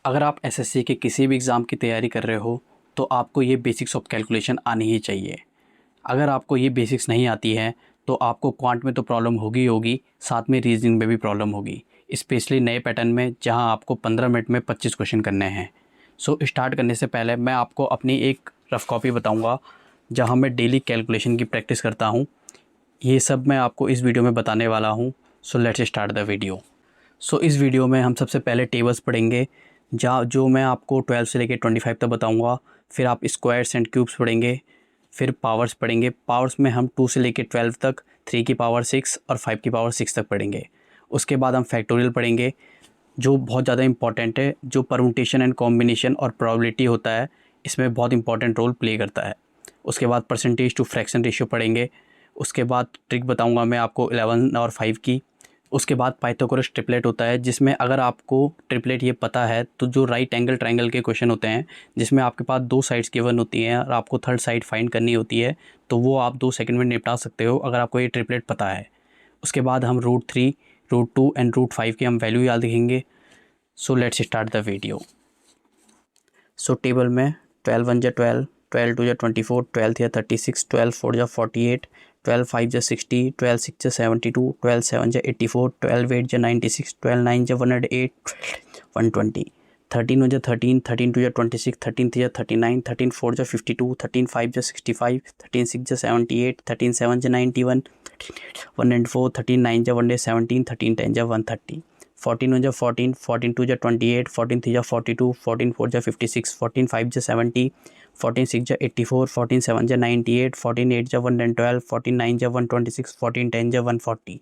अगर आप एसएससी के किसी भी एग्ज़ाम की तैयारी कर रहे हो तो आपको ये बेसिक्स ऑफ कैलकुलेशन आनी ही चाहिए। अगर आपको ये बेसिक्स नहीं आती है तो आपको क्वांट में तो प्रॉब्लम होगी ही होगी, साथ में रीजनिंग में भी प्रॉब्लम होगी, स्पेशली नए पैटर्न में जहां आपको 15 मिनट में 25 क्वेश्चन करने हैं। सो स्टार्ट करने से पहले मैं आपको अपनी एक रफ़ कॉपी बताऊंगा जहां मैं डेली कैलकुलेशन की प्रैक्टिस करता हूं। ये सब मैं आपको इस वीडियो में बताने वाला हूं। So let's start the video. So इस वीडियो में हम सबसे पहले टेबल्स पढ़ेंगे जहाँ जो मैं आपको 12 से लेकर 25 तक बताऊंगा। फिर आप स्क्वायर्स एंड क्यूब्स पढ़ेंगे। फिर पावर्स पढ़ेंगे। पावर्स में हम 2 से लेकर 12 तक 3 की पावर 6 और 5 की पावर 6 तक पढ़ेंगे। उसके बाद हम फैक्टोरियल पढ़ेंगे जो बहुत ज़्यादा इंपॉर्टेंट है, जो परमुटेशन एंड कॉम्बिनेशन और प्रोबेबिलिटी होता है इसमें बहुत इंपॉर्टेंट रोल प्ले करता है। उसके बाद परसेंटेज टू फ्रैक्शन रेशियो पढ़ेंगे। उसके बाद ट्रिक बताऊंगा मैं आपको 11 और 5 की। उसके बाद पाइथागोरस ट्रिपलेट होता है जिसमें अगर आपको ट्रिपलेट ये पता है तो जो राइट एंगल ट्रायंगल के क्वेश्चन होते हैं जिसमें आपके पास 2 साइड्स गिवन होती हैं और आपको थर्ड साइड फाइंड करनी होती है, तो वो आप 2 सेकंड में निपटा सकते हो अगर आपको ये ट्रिपलेट पता है। उसके बाद हम रूट 3, रूट 2 एंड रूट 5 की हम वैल्यू याद रखेंगे। सो let's start the video. So table में 12 1 जा 12, 12 2 जा 24, 12 3 जा 36, 12 4 जा 48, 12 5 जा 60, 12 6 जा 72, 12 7 जा 84, 12 8 जा 96, 12 9 जा 108, 120, 13 1 जा 13, 13 2 जा 26, 13 3 जा 39, 13 4 जा 52, 13 5 जा 65, 13 6 जा 78, 13 7 जा 91, 104, 13 9 जा 117, 13 10 जा 130, 14 1 जा 14, 14 2 जा 28, 14 3 जा 42, 14 4 जा 56, 14 5 जा 70, 14 6 जा 84, 14 7 जा 98, 14 8 जा 112, 14 9 जा 126, 14 10 जा 140,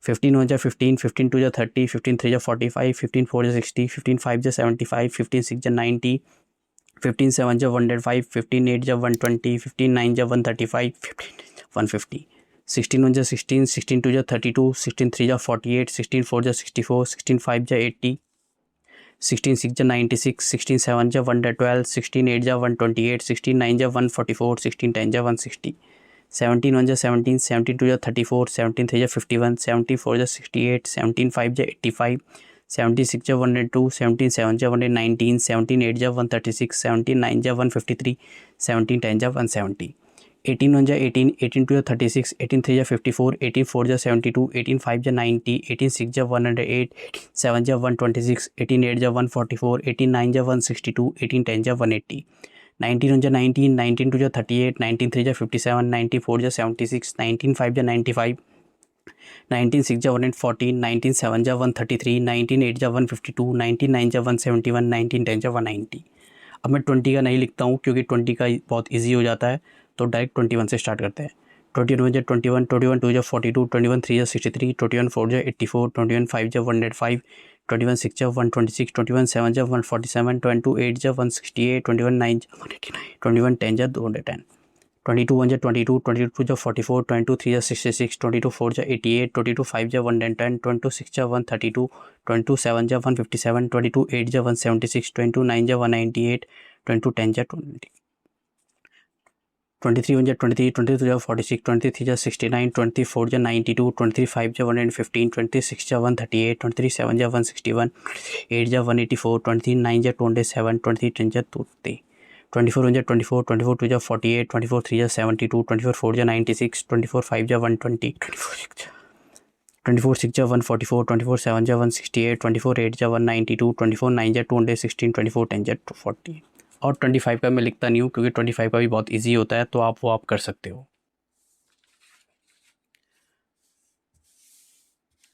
15 1 जा 15, 15 2 जा 30, 15 3 जा 45, 15 4 जा 60, 15 5 जा 75, 15 6 जा 90, 15 7 जा 105, 15 8 जा 120, 15 9 जा 135, 15 150, 16 1 जा 16, 16 2 जा 32, 16 3 जा 48, 16 4 जा 64, 16 5 जा 80, 16 6 जा 96, 16 7 जा 112, 16 8 जा 128, 16 9 जा 144, 16 10 जा 160, 17 1 जा 17, 17 2 जा 34, 17 3 जा 51, 17 4 जा 68, 17 5 जा 85, 17 6 जा 102, 17 7 जा 119, 17 8 जा 136, 17 9 जा 153, 17 10 जा 170, 18 1 जा 18, 18 2 जा 36, 18 3 जा 54, 18 4 जा 72, 18 5 जा 90, 18 6 जा 108, 7 जा 126, 18 8 जा 144, 18 9 जा 162, 18 10 जा 180, 19 1 जा 19, 19 2 जा 38, 19 3 जा 57, 19 4 जा 76, 19 5 जा 95, 19 6 जा 140, 19 7 जा 133, 19 8 जा 152, 19 9 जा 171, 19 10 जा 190। अब मैं 20 का नहीं लिखता हूँ क्योंकि 20 का बहुत ईजी हो जाता है, तो डायरेक्ट 21 से स्टार्ट करते हैं। 21 जा 21, 21 2 जा 42, 21 3 जा 63, 21 4 जा 84, 21 5 जा 105, 21 6 जा 126, 21 7 जा 147, 22 8 जा 168, 21 9 जा 189, 21 10 जा 210, 22 1 जा 22, 22 2 जा 44, 22 3 जा 66, 22 4 जा 88, 22 5 जा 110, 22 6 जा 132, 22 7 जा 157, 22 8 जा 176, 22 9 जा 198, 22 10 जा 20, 23 1 जा 23, 22 जा 46, 23 जा 69, 24 जा 92, 23 5 जा 115, 26 जा 138, 23 7 जा 161, 8 जा 184, 23 9 जा 27, 23 10 जा 30, 24 1 जा 24, 24 2 जा 48, 24 3 जा 72, 24 4 जा 96, 24 5 जा 120, 24 6 जा 144, 24 7 जा 168, 24 8 जा 192, 24 9 जा 216, 24 10 जा 240। और 25 का मैं लिखता नहीं हूँ क्योंकि 25 का भी बहुत इजी होता है, तो आप कर सकते हो।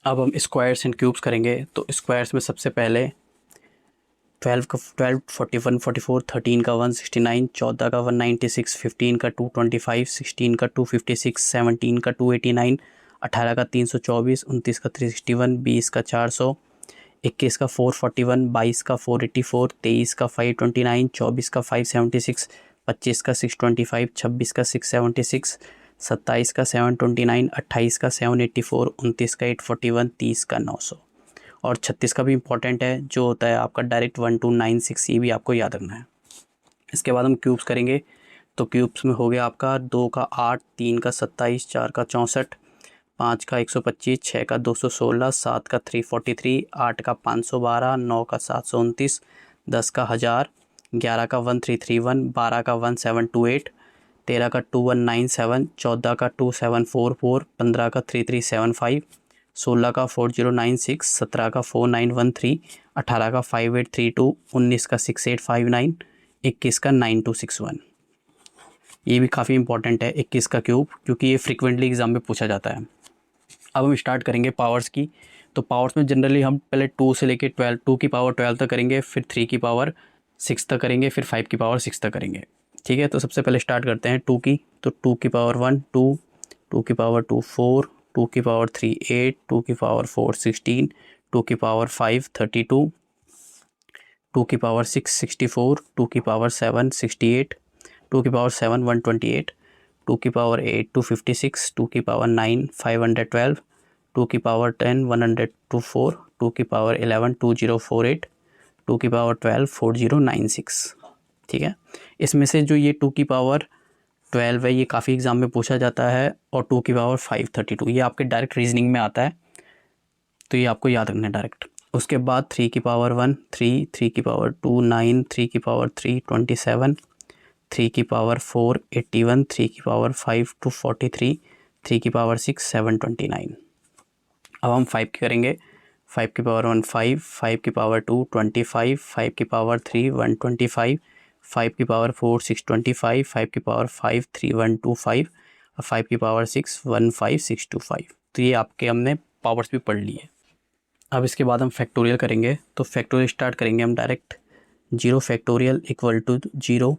अब हम स्क्वायर्स एंड क्यूब्स करेंगे। तो स्क्वायर्स में सबसे पहले 12 का 12, 41 44, 13 का 169, 14 का 196, 15 का 225, 16 का 256, 17 का 289, 18 का 324, 29 का 361, 20 का 400, 21 का 441, 22 का 484, 23 का 529, 24 का 576, 25 का 625, 26 का 676, 27 का 729, 28 का 784, 29 का 841, 30 का 900। और 36 का भी इम्पोर्टेंट है जो होता है आपका डायरेक्ट 1296, ये भी आपको याद रखना है। इसके बाद हम क्यूब्स करेंगे। तो क्यूब्स में हो गया आपका 2 का 8, 3 का 27, 4 का 64, 5 का 125, 6 का 216, 7 का 343, 8 का 512, 9 का 729, 10 का 1000, 11 का 1331, 12 का 1728, 13 का 2197, 14 का 2744, 15 का 3375, 16 का 4096, 17 का 4913, 18 का 5832, 19 का 6859, 21 का 9261। ये भी काफ़ी इंपॉर्टेंट है 21 का क्यूब, क्योंकि ये फ्रिक्वेंटली एग्ज़ाम में पूछा जाता है। अब हम स्टार्ट करेंगे पावर्स की। तो पावर्स में जनरली हम पहले 2 से लेके 12, 2 की पावर 12 तक करेंगे, फिर 3 की पावर 6 तक करेंगे, फिर 5 की पावर 6 तक करेंगे। ठीक है, तो सबसे पहले स्टार्ट करते हैं 2 की। तो 2 की पावर 1 2, 2 की पावर 2 4, 2 की पावर 3 8, 2 की पावर 4 16, 2 की पावर 5 32, 2 की पावर 6 64, 2 की पावर 7 68, 2 की पावर 7 128, 2 की पावर 8 256, 2 की पावर 9 512, 2 की पावर 10 124, 2 की पावर 11 2048, 2 की पावर 12 4096। ठीक है, इसमें से जो ये 2 की पावर 12 है ये काफ़ी एग्ज़ाम में पूछा जाता है, और 2 की पावर 532 ये आपके डायरेक्ट रीजनिंग में आता है, तो ये आपको याद रखना है डायरेक्ट। उसके बाद 3 की पावर 1 3, 3 की पावर 2 9, 3 की पावर 3 27, 3 की पावर 4 81, 3 की पावर 5 243, 3 की पावर 6 729। अब हम 5 की करेंगे। 5 की पावर 1 5, 5 की पावर 2 25, 5 की पावर 3 125, 5 की पावर 4 625, 5 की पावर 5 3125, और 5 की पावर 6 15625। तो ये आपके हमने पावर्स भी पढ़ ली है। अब इसके बाद हम फैक्टोरियल करेंगे। तो फैक्टोरियल स्टार्ट करेंगे हम direct. 0 factorial equal to 0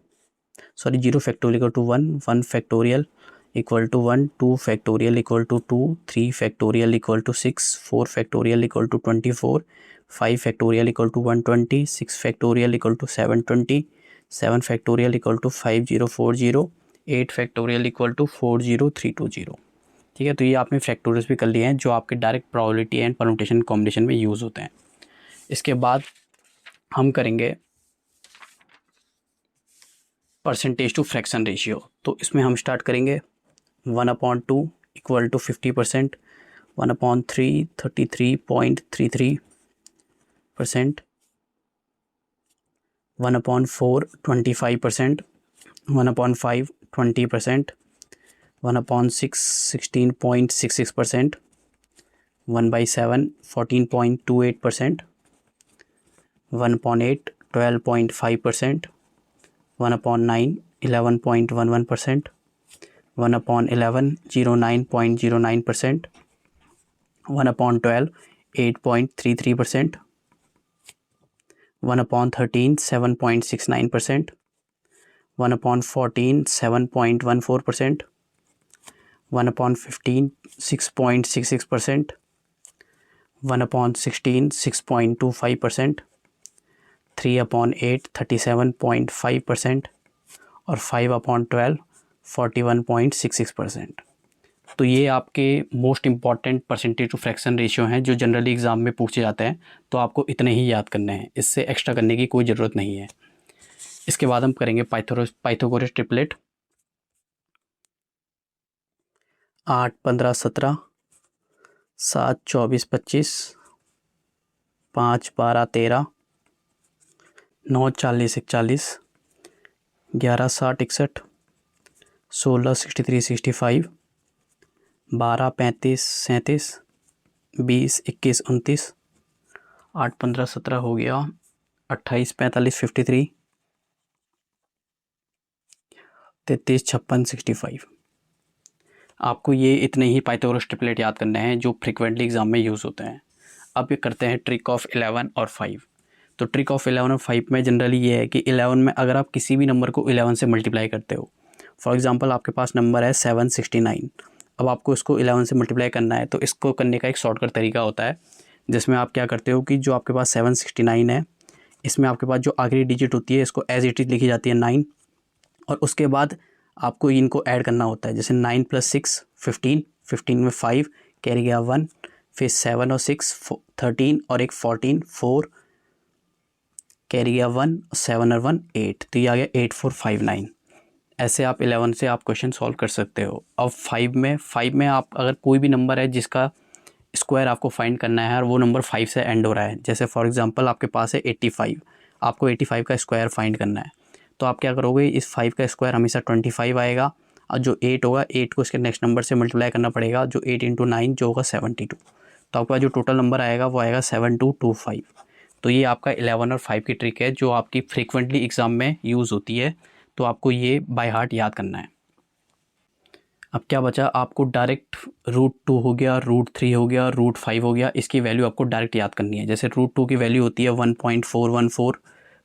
factorial equal to 1, 1 factorial equal to 1, 2 factorial equal to 2, 3 factorial equal to 6, 4 factorial equal to 24, 5 factorial equal to 120, 6 factorial equal to 720, 7 factorial equal to 5040, 8 factorial equal to 40320। ठीक है, तो ये आपने factorials भी कर लिए हैं जो आपके direct probability and permutation combination में यूज़ होते हैं। इसके बाद हम करेंगे परसेंटेज टू फ्रैक्शन रेशियो। तो इसमें हम स्टार्ट करेंगे 1/2 इक्वल टू 50%, 1/3 33.33%, 1/4 25%, 1/5 20%, 1/6 16.66%, 1/7 14.28%, 1/8 12.5%, 1/9 11.11%, 1/11 09.09%, 1/12 8.33%, 1/13 7.69%, 1/14 7.14%, 1/15 6.66%, 1/16 6.25%, 3/8 37.5%, और 5/12 41.66%। तो ये आपके most important percentage to fraction ratio हैं जो जनरली एग्ज़ाम में पूछे जाते हैं, तो आपको इतने ही याद करने हैं, इससे एक्स्ट्रा करने की कोई ज़रूरत नहीं है। इसके बाद हम करेंगे पाइथागोरस ट्रिपलेट। 8 15 17, 7 24 25, 5 12 13, 9 40 41, 11 60 61, 16 63 65, 12 35 37, 20 21 29, 8 15 17 हो गया, 28 45 53, 33 56 65। आपको ये इतने ही पाइथागोरस ट्रिपलेट याद करने हैं जो फ्रिक्वेंटली एग्जाम में यूज़ होते हैं। अब ये करते हैं ट्रिक ऑफ 11 और 5। तो ट्रिक ऑफ 11 और 5 में जनरली ये है कि 11 में अगर आप किसी भी नंबर को 11 से मल्टीप्लाई करते हो, फॉर एग्जांपल आपके पास नंबर है 769, अब आपको इसको 11 से मल्टीप्लाई करना है, तो इसको करने का एक शॉर्टकट तरीका होता है जिसमें आप क्या करते हो कि जो आपके पास 769 है, इसमें आपके पास जो आखिरी डिजिट होती है इसको एज इट इज़ लिखी जाती है 9, और उसके बाद आपको इनको ऐड करना होता है। जैसे 9 + 6 15, 15 में 5 कैरी गया 1, फिर 7 और 6 13 और एक 14 4 कैरी गया 1, 7 और 1 8, तो ये आ गया 8459। ऐसे आप 11 से आप क्वेश्चन सॉल्व कर सकते हो। अब 5 में आप अगर कोई भी नंबर है जिसका स्क्वायर आपको फाइंड करना है और वो नंबर 5 से एंड हो रहा है, जैसे फॉर एग्जांपल आपके पास है 85, आपको 85 का स्क्वायर फाइंड करना है, तो आप क्या करोगे, इस 5 का स्क्वायर हमेशा 25 आएगा और जो 8 होगा 8 को इसके नेक्स्ट नंबर से मल्टीप्लाई करना पड़ेगा, जो 8 × 9 जो होगा 72, तो आपका जो टोटल नंबर आएगा वो आएगा 7225। तो ये आपका 11 और 5 की ट्रिक है जो आपकी फ्रीक्वेंटली एग्ज़ाम में यूज़ होती है, तो आपको ये बाय हार्ट याद करना है। अब क्या बचा, आपको डायरेक्ट √2 हो गया, √3 हो गया, √5 हो गया, इसकी वैल्यू आपको डायरेक्ट याद करनी है। जैसे √2 की वैल्यू होती है 1.414,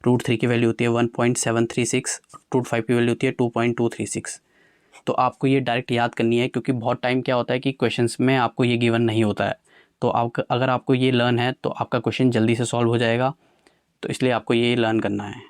√3 की वैल्यू होती है 1.736, √5 की वैल्यू होती है 2.236। तो आपको ये डायरेक्ट याद करनी है, क्योंकि बहुत टाइम क्या होता है कि क्वेश्चंस में आपको ये गिवन नहीं होता है। तो आप अगर आपको ये लर्न है तो आपका क्वेश्चन जल्दी से सॉल्व हो जाएगा, तो इसलिए आपको ये लर्न करना है।